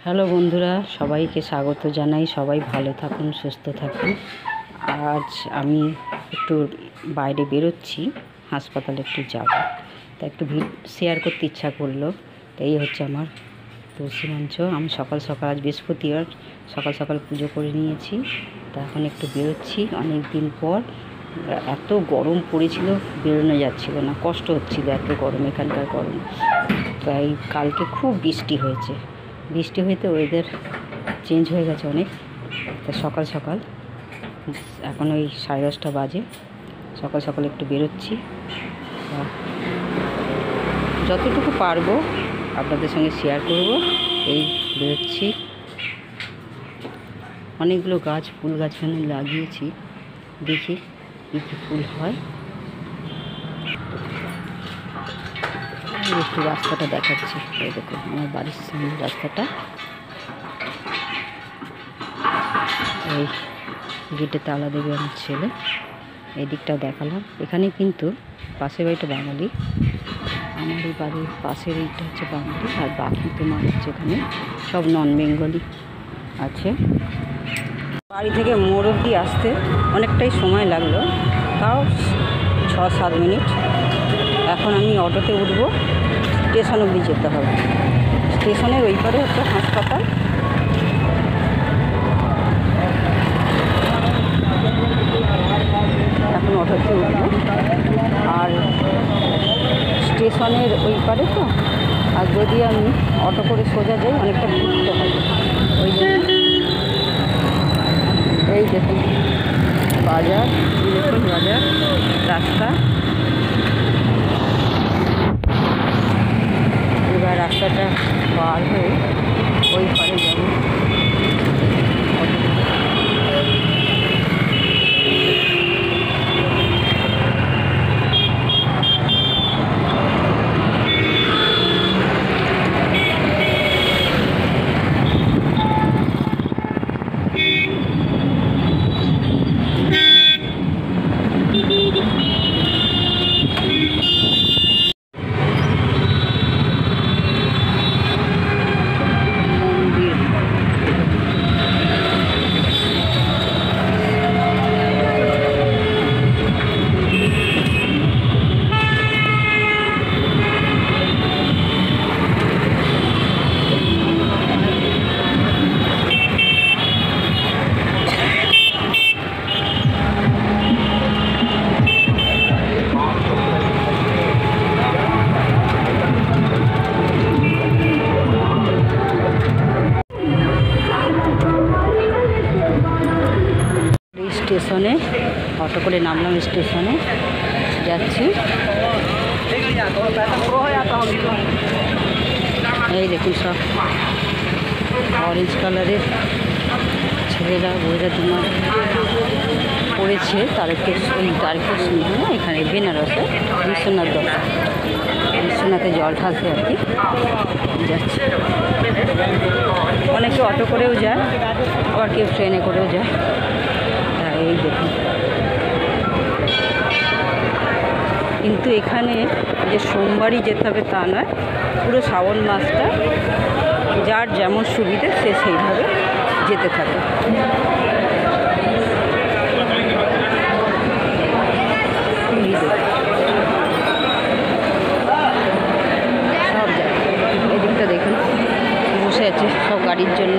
Hello বন্ধুরা, সবাইকে স্বাগত জানাই। সবাই ভালো থাকুন, সুস্থ থাকুন। আজ আমি একটু বাইরে বেরোচ্ছি, হাসপাতালে একটু যাব, তা একটু শেয়ার করতে ইচ্ছা করলো। তো এই হচ্ছে আমার তুলসী মঞ্চ। আমি সকাল সকাল, আজ বৃহস্পতিবার, সকাল সকাল পুজো করে নিয়েছি। তা এখন একটু বেরোচ্ছি অনেক দিন পর। এত গরম পড়েছিল, বেরোনো যাচ্ছিল না, কষ্ট হচ্ছিল এত গরম, এখানকার গরম। তাই কালকে খুব বৃষ্টি হয়েছে, বৃষ্টি হইতে ওয়েদার চেঞ্জ হয়ে গেছে অনেক। তা সকাল সকাল, এখন ওই 10:30 বাজে, সকাল সকাল একটু বেরোচ্ছি। যতটুকু পারবো আপনাদের সঙ্গে শেয়ার করব। এই বেরোচ্ছি। অনেকগুলো গাছ, ফুল গাছ এখানে লাগিয়েছি, দেখি কী কী ফুল হয়। একটু রাস্তাটা দেখাচ্ছি, এই দেখুন আমার বাড়ির সামনে রাস্তাটা। এই গেটে তালা দেবে আমার ছেলে। এই দিকটা দেখালাম। এখানে কিন্তু পাশের বাড়িটা বাঙালি, আমার এই বাড়ির পাশের এইটা হচ্ছে বাঙালি, আর বাকি তোমার হচ্ছে এখানে সব নন বেঙ্গলি আছে। বাড়ি থেকে মোড় অবধি আসতে অনেকটাই সময় লাগলো, তাও 6-7 মিনিট। এখন আমি অটোতে উঠবো, স্টেশন অবধি যেতে হবে। স্টেশনের ওই পারে একটা হাসপাতাল। এখন অটোতে উঠবো, আর স্টেশনের ওই পারে তো, আর যদি আমি অটো করে সোজা যাই অনেকটা ঘুরতে হবে। ওই জন্য এই দেখুন বাজার, দেখুন বাজার, রাস্তা। এবার রাস্তাটা পার হয়ে ওই পারে যাবো। স্টেশনে অটো করে নামলাম, স্টেশনে যাচ্ছি। এই দেখুন সব অরেঞ্জ কালারের ছেলেরা, বইরা দুমা পড়েছে। ওই তারকের সিংহ এখানে বেনারসে বিশ্বনাথে জল ঢালতে আর কি যাচ্ছে। অনেকে অটো করেও যায়, আবার কেউ ট্রেনে করেও যায়। এই দেখুন, কিন্তু এখানে যে সোমবারই যেতে হবে তা নয়, পুরো শ্রাবণ মাসটা যার যেমন সুবিধে সে সেইভাবে যেতে থাকে। সব জায়গায় এদিকটা দেখুন বসে আছে সব গাড়ির জন্য,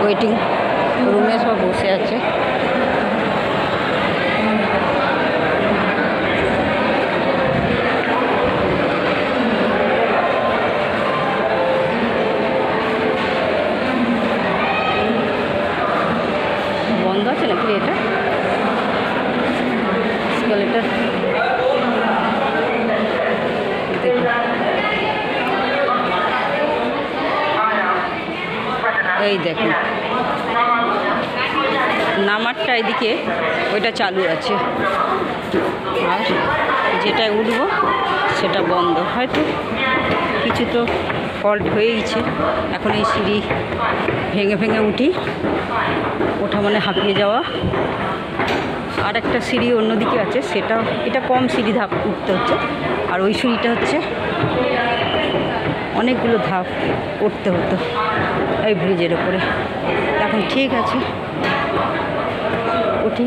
ওয়েটিং রুমে সব বসে আছে। বন্ধ আছে নাকি এটা স্কেলেটার? এই দেখুন নামারটা এদিকে ওইটা চালু আছে, আর যেটায় উঠবো সেটা বন্ধ। হয়তো কিছু তো ফল্ট হয়েইছে। এখন এই সিঁড়ি ভেঙে ভেঙে উঠি, ওঠা মানে হাঁপিয়ে যাওয়া। আর একটা সিঁড়ি অন্যদিকে আছে, সেটা এটা কম সিঁড়ি ধাপ উঠতে হচ্ছে, আর ওই সিঁড়িটা হচ্ছে অনেকগুলো ধাপ উঠতে হতো। এই ব্রিজের ওপরে। এখন ঠিক আছে, উঠি।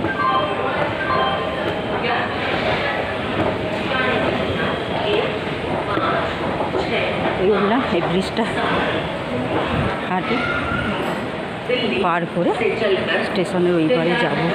এই উঠলাম, এই ব্রিজটা হাঁটি পার করে স্টেশনের ওই পারে যাবো।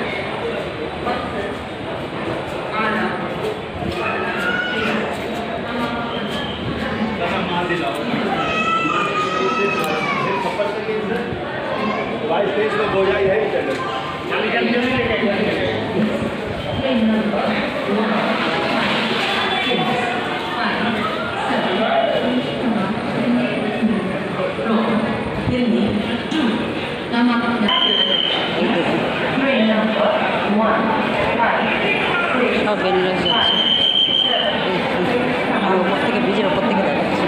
সব বেনারস যাচ্ছে, ওপর থেকে ব্রিজের ওপর থেকে দেখাচ্ছে।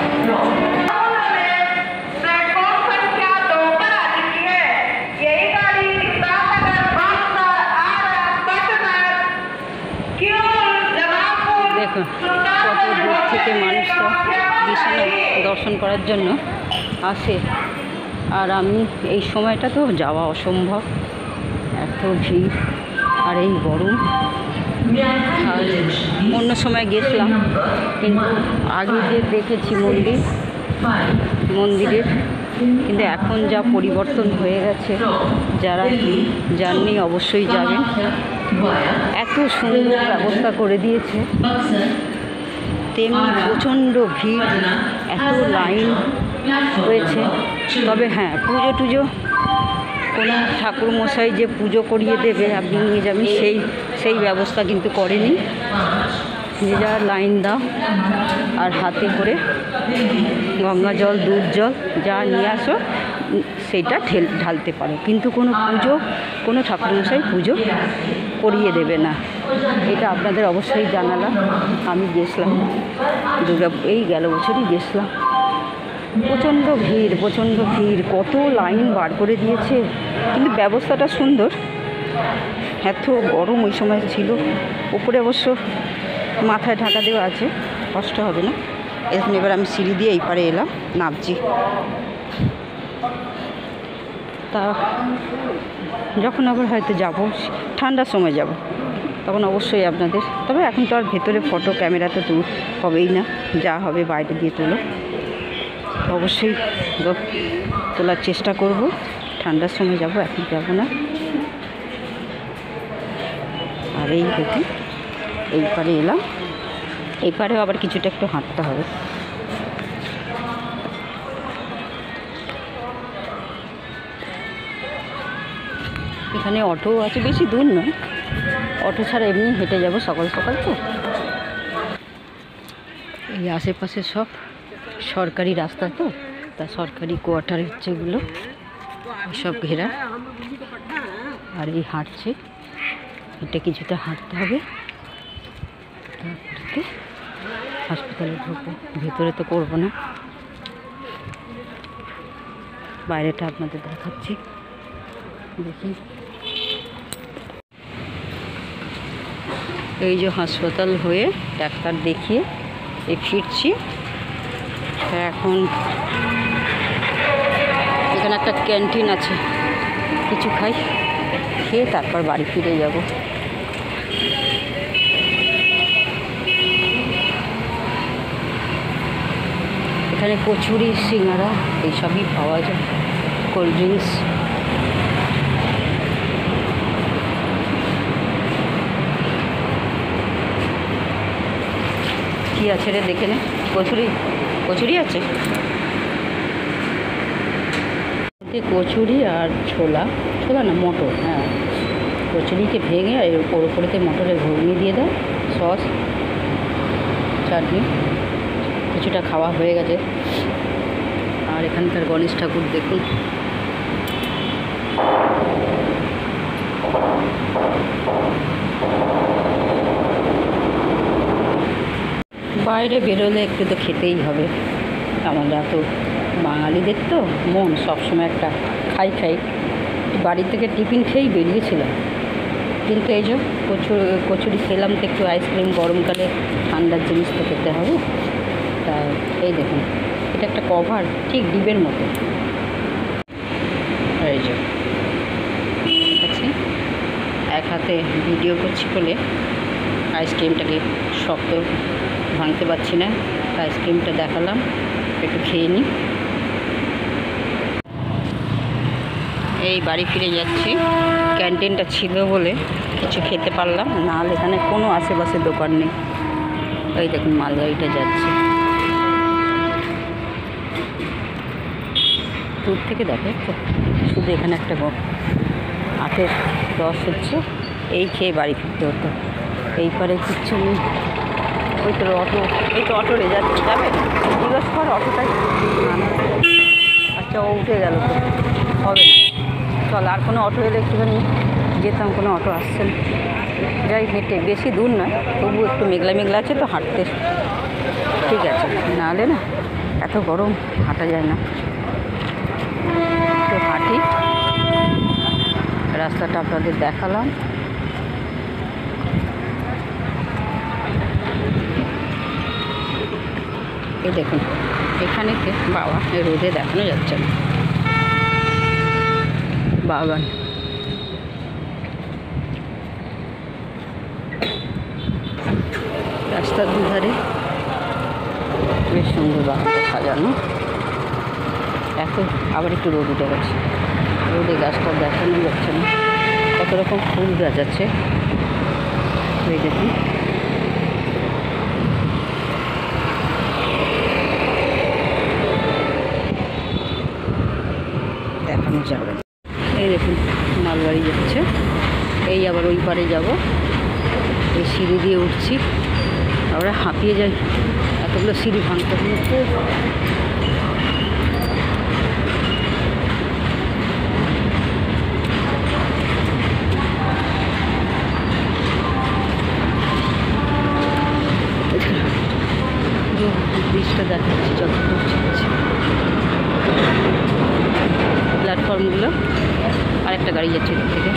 দেখুন কত দূর থেকে মানুষরা বিশ্বনাথ দর্শন করার জন্য আসে, আর আমি এই সময়টা তো যাওয়া অসম্ভব, এত ভিড় আর এই গরম। আর অন্য সময় গেছিলাম, কিন্তু আগে যে দেখেছি মন্দিরের, কিন্তু এখন যা পরিবর্তন হয়ে গেছে, যারা যাননি অবশ্যই যাবেন। এত সুন্দর ব্যবস্থা করে দিয়েছে, তেমনি প্রচণ্ড ভিড়, এত লাইন হয়েছে। তবে হ্যাঁ, পুজো টুজো কোনো ঠাকুরমশাই যে পুজো করিয়ে দেবে আপনি নিয়ে যাবেন, সেই ব্যবস্থা কিন্তু করেনি। যে যার লাইন দাও আর হাতে করে গঙ্গা জল, দুধ জল যা নিয়ে আসো সেইটা ঢালতে পারো, কিন্তু কোনো ঠাকুরমশাই পুজো করিয়ে দেবে না। এটা আপনাদের অবশ্যই জানালাম। আমি গেছিলাম এই গেল বছরই গেছিলাম। প্রচণ্ড ভিড়, কত লাইন বার করে দিয়েছে, কিন্তু ব্যবস্থাটা সুন্দর। এত গরম ওই সময় ছিল, উপরে অবশ্য মাথায় ঢাকা দেওয়া আছে, কষ্ট হবে না। এখন এবার আমি সিঁড়ি দিয়ে এই পারে এলাম, নামছি। তা যখন আবার হয়তো যাব, ঠান্ডার সময় যাব, তখন অবশ্যই আপনাদের, তবে এখন তো আর ভেতরে ফটো ক্যামেরা তো হবেই না, যা হবে বাইরে দিয়ে তোলো। অবশ্যই তোলার চেষ্টা করব, ঠান্ডার সময় যাব, এখন যাব না। আর এই দেখি এই পারে এলাম, এই পারেও আবার কিছুটা একটু হাঁটতে হবে। এখানে অটো আছে, বেশি দূর নয়, অটো ছাড়া এমনি হেঁটে যাব, সকাল সকাল তো। এই আশেপাশে সব সরকারি রাস্তা তো, তা সরকারি কোয়ার্টার হচ্ছে এগুলো, সব ঘেরা। আর এই হাঁটছে, এটা কিছুটা হাঁটতে হবে, তারপরে হাসপাতালে ঢুকবো। ভেতরে তো করবো না, বাইরেটা আপনাদের দেখাচ্ছি। দেখি এই যে হাসপাতাল হয়ে ডাক্তার দেখিয়ে এই ফিরছি। এখন এখানে একটা ক্যান্টিন আছে, কিছু খাই, খেয়ে তারপর বাড়ি ফিরে যাব। এখানে কচুরি, সিঙ্গারা এইসবই পাওয়া যায়, কোল্ড ড্রিঙ্কস। কী আছে রে দেখে নে, কচুরি আছে, কচুরি আর ছোলা না মটর, হ্যাঁ, কচুরিকে ভেঙে আর ওর উপরেতে মটরের ঘুগনি দিয়ে দাও, সস, চাটনি, কিছুটা খাওয়া হয়ে গেছে। আর এখানকার গণেশ ঠাকুর দেখুন, বাইরে বেরোলে একটু তো খেতেই হবে, আমরা তো বাঙালিদের তো মন সবসময় একটা খাই। বাড়ি থেকে টিফিন খেয়েই বেরিয়েছিলাম, কিন্তু এই যে কচুরি খেলাম, তো একটু আইসক্রিম, গরমকালে ঠান্ডার জিনিস তো খেতে হবে। তা এই দেখুন, এটা একটা কভার, ঠিক ডিবের মতো। যাবো। ঠিক আছে, এক হাতে ভিডিও করছি বলে আইসক্রিমটাকে শক্ত ভাঙতে পারছি না, আইসক্রিমটা দেখালাম, একটু খেয়ে নিই। এই বাড়ি ফিরে যাচ্ছি, ক্যান্টিনটা ছিল বলে কিছু খেতে পারলাম, নাহলে এখানে কোনো আশেপাশে দোকান নেই। এই দেখুন মালগাড়িটা যাচ্ছে, দূর থেকে দেখে শুধু এখানে একটা আখের রস হচ্ছে, এই খেয়ে বাড়ি ফিরতে হতো। এই পারে কিচ্ছু নেই। ওই তো অটো, এই তো অটো যাবে, জিজ্ঞেস কর অটোটাই। আচ্ছা ও উঠে গেল, তো হবে না, চল আর কোনো অটো এলে একটুখানি যেতাম, কোনো অটো আসছে না। যাই হেঁটে, বেশি দূর নয়, তবু একটু মেঘলা মেঘলা আছে তো হাঁটতে ঠিক আছে, নাহলে না এত গরম হাঁটা যায় না। তো হাঁটি, রাস্তাটা আপনাদের দেখালাম। এই দেখুন এখানে বাবা রোদে দেখানো যাচ্ছে না, বাগান। রাস্তার দুধারে বেশ সুন্দর বাগানটা সাজানো। এত আবার একটু রোদ উঠে গেছে, রোদে গাছটা দেখানো যাচ্ছে না। কত রকম ফুল গাছ আছে, এই দেখুন। দেখানো যাবে, এই দেখুন মালগাড়ি যাচ্ছে। এই আবার ওই পারে যাব, এই সিঁড়ি দিয়ে উঠছি, আমরা হাঁপিয়ে যাই, এতগুলো সিঁড়ি ভাঙতে ভাঙতে। ব্রিজটা দেখাচ্ছি যতদূর যাচ্ছে, প্ল্যাটফর্মগুলো। আরেকটা গাড়ি যাচ্ছে এদিক থেকে,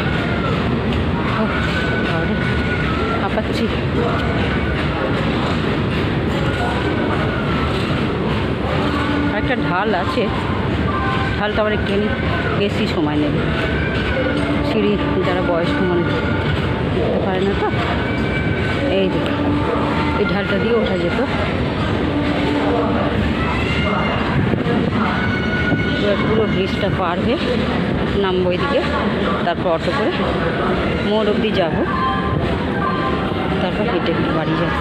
হাঁপাচ্ছি। আরেকটা ঢাল আছে, ঢালটা আবার একটু বেশি সময় নেবে, সিঁড়ি যারা বয়স্ক মানুষ উঠতে পারে না তো। এই দেখুন এই ঢালটা দিয়ে ওঠা যেত। পুরো ব্রিজটা পার হয়ে নামবো এদিকে, তারপর অটো করে মোড় অবধি যাবো, তারপর হেঁটে বাড়ি যাব।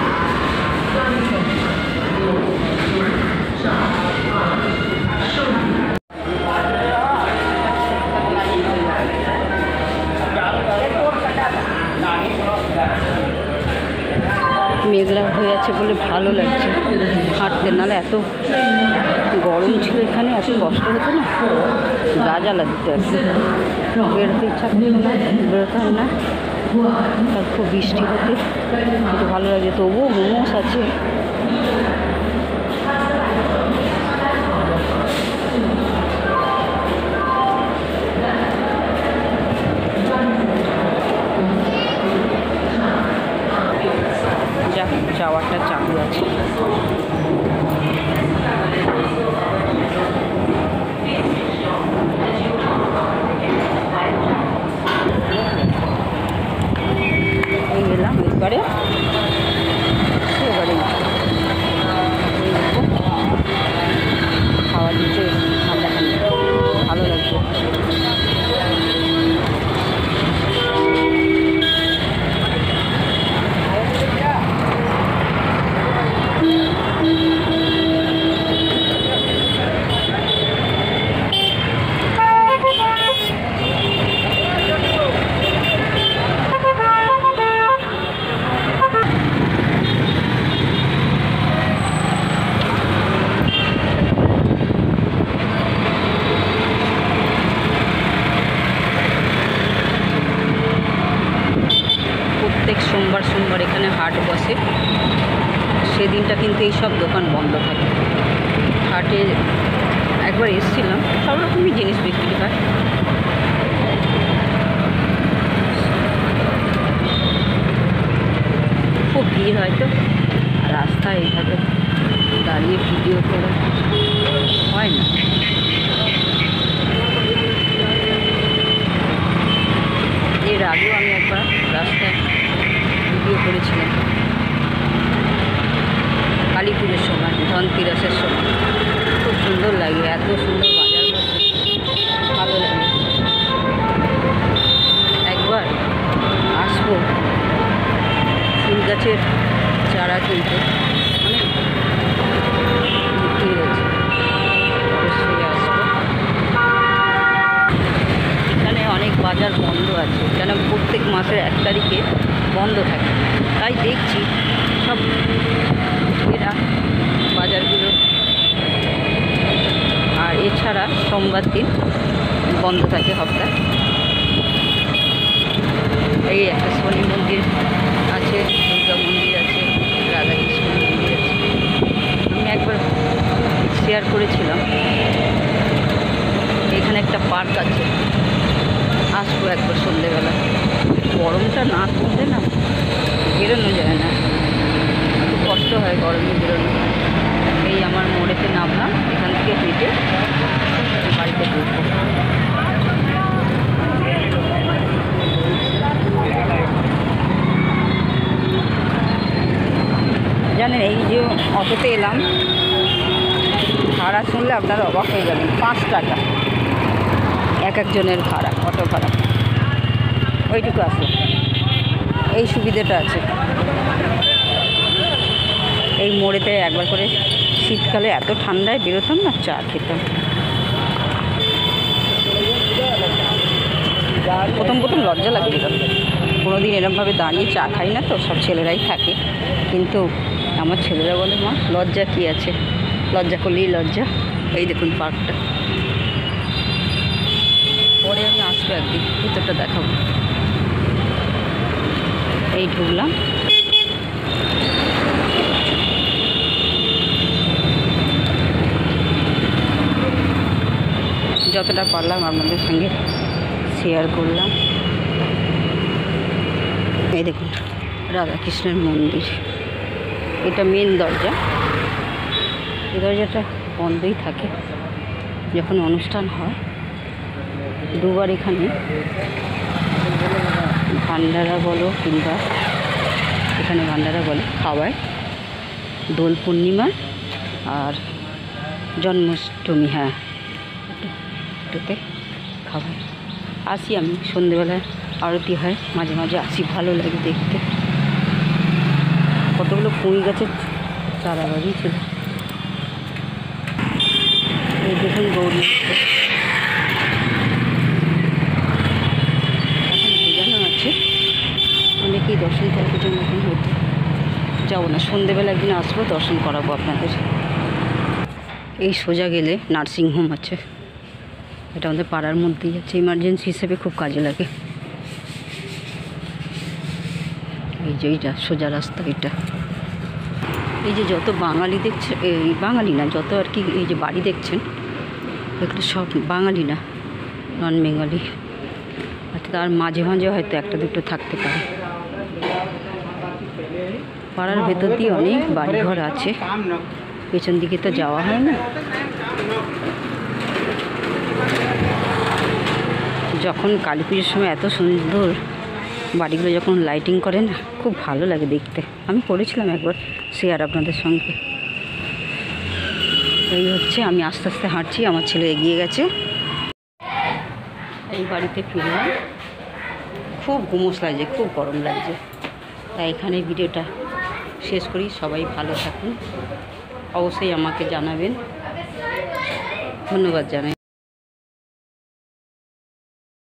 মেঘলা হয়ে আছে বলে ভালো লাগছে হাঁটতে, নাহলে এত গরম ছিল এখানে, এত কষ্ট হতো না, গা জ্বালা দিতে আসছে, বেরোতে ইচ্ছা করতো না, বেরোতে হয় না। তার খুব বৃষ্টি হতে একটু ভালো লাগে, তবুও মোমোস আছে। যাওয়ারটা চালু আছে। গেলাম এবারে, এবারে খাওয়া দিতে ঠান্ডা ঠান্ডা ভালো লাগছে। প্রত্যেক সোমবার সোমবার এখানে হাট বসে, সেদিনটা কিন্তু এই সব দোকান বন্ধ থাকে। হাটে একবার এসেছিলাম, সব রকমই জিনিস বিক্রি হয়। খুব ভিড় হয় তো, রাস্তায় এইভাবে দাঁড়িয়ে ভিডিও করা হয় না। আগেও আমি একবার রাস্তায় ভিডিও করেছিলাম, কালী পুজোর সময়, ধনতেরাসের সময়। খুব সুন্দর লাগে, এত সুন্দর বাজার বসে, ভালো লাগে। একবার আসবো ফুল গাছের চারা কিনতে, অনেক বিক্রি হয়েছে, অবশ্যই আসবো। এখানে অনেক বাজার বন্ধ আছে, কেন প্রত্যেক মাসের 1 তারিখে বন্ধ থাকে। তাই দেখছি সব এরা বাজারগুলো, আর এছাড়া সোমবার দিন বন্ধ থাকে হপ্তাহ। এই একটা শনি মন্দির আছে, দুর্গা মন্দির আছে, রাধাকৃষ্ণ মন্দির আছে। আমি একবার শেয়ার করেছিলাম, এখানে একটা পার্ক আছে, আসবো একবার সন্ধ্যেবেলা। গরমটা না কমলে না বেরোনো যায় না, খুব কষ্ট হয় গরমে বেরোনো। এই আমার মোড়েতে নামলাম, এখান থেকে হেঁটে বাড়িতে ঢুকবো। জানেন, এই যে অটোতে এলাম, ভাড়া শুনলে আপনারা অবাক হয়ে যাবেন। 5 টাকা একজনের ভাড়া, অটো ভাড়া। ওইটুকু আসলো, এই সুবিধাটা আছে। এই মোড়েতে একবার করে শীতকালে এত ঠান্ডায় বেরোতাম না, চা খেতাম। প্রথম লজ্জা লাগছিল, কোনোদিন এরমভাবে দাঁড়িয়ে চা খাই না তো, সব ছেলেরাই থাকে। কিন্তু আমার ছেলেরা বলে, মা লজ্জা কী আছে, লজ্জা করলেই লজ্জা। এই দেখুন পার্কটা, পরে আমি আসবো একদিন, ভিতরটা দেখাবো। এই ঢুকলাম, যতটা পারলাম আপনাদের সঙ্গে শেয়ার করলাম। এই দেখুন রাধাকৃষ্ণের মন্দির, এটা মেন দরজা। এই দরজাটা বন্ধই থাকে যখন অনুষ্ঠান হয়। দুবার এখানে ভান্ডারা বলো, কিংবা এখানে ভান্ডারা বলে, খাওয়ায় দোল পূর্ণিমা আর জন্মাষ্টমী। হ্যাঁ, এটাতে খাওয়ায়। আসি আমি সন্ধেবেলায়, আরতি হয়, মাঝে মাঝে আসি, ভালো লাগে দেখতে। কতগুলো পুঁই গাছের চারা বাড়িয়েছিল। এই দেখুন গৌরী বোঝানো আছে, অনেকেই দর্শন করার জন্য এখন হয়তো যাবো না, সন্ধেবেলা একদিন আসবো, দর্শন করাবো আপনাদের। এই সোজা গেলে নার্সিংহোম আছে, এটা আমাদের পাড়ার মধ্যেই আছে, ইমার্জেন্সি হিসেবে খুব কাজে লাগে। এই যে এইটা সোজা রাস্তা, এটা এই যে যত বাঙালি দেখছে, এই বাঙালি না, যত আর কি এই যে বাড়ি দেখছেন, এগুলো সব বাঙালি না, নন বেঙ্গলি। তার মাঝে মাঝে হয়তো একটা দুটো থাকতে পারে। পাড়ার ভেতর দিয়ে অনেক বাড়িঘর আছে, পেছন দিকে তো যাওয়া হয় না। যখন কালী পুজোর সময় এত সুন্দর বাড়িগুলো যখন লাইটিং করে না, খুব ভালো লাগে দেখতে। আমি করেছিলাম একবার শেয়ার আপনাদের সঙ্গে। এই হচ্ছে, আমি আস্তে আস্তে হাঁটছি, আমার ছেলে এগিয়ে গেছে। এই বাড়িতে ফিরলাম, খুব গুমোস লাগছে, খুব গরম লাগছে, তাই এখানে ভিডিওটা শেষ করি। সবাই ভালো থাকুন, অবশ্যই আমাকে জানাবেন। ধন্যবাদ জানাই।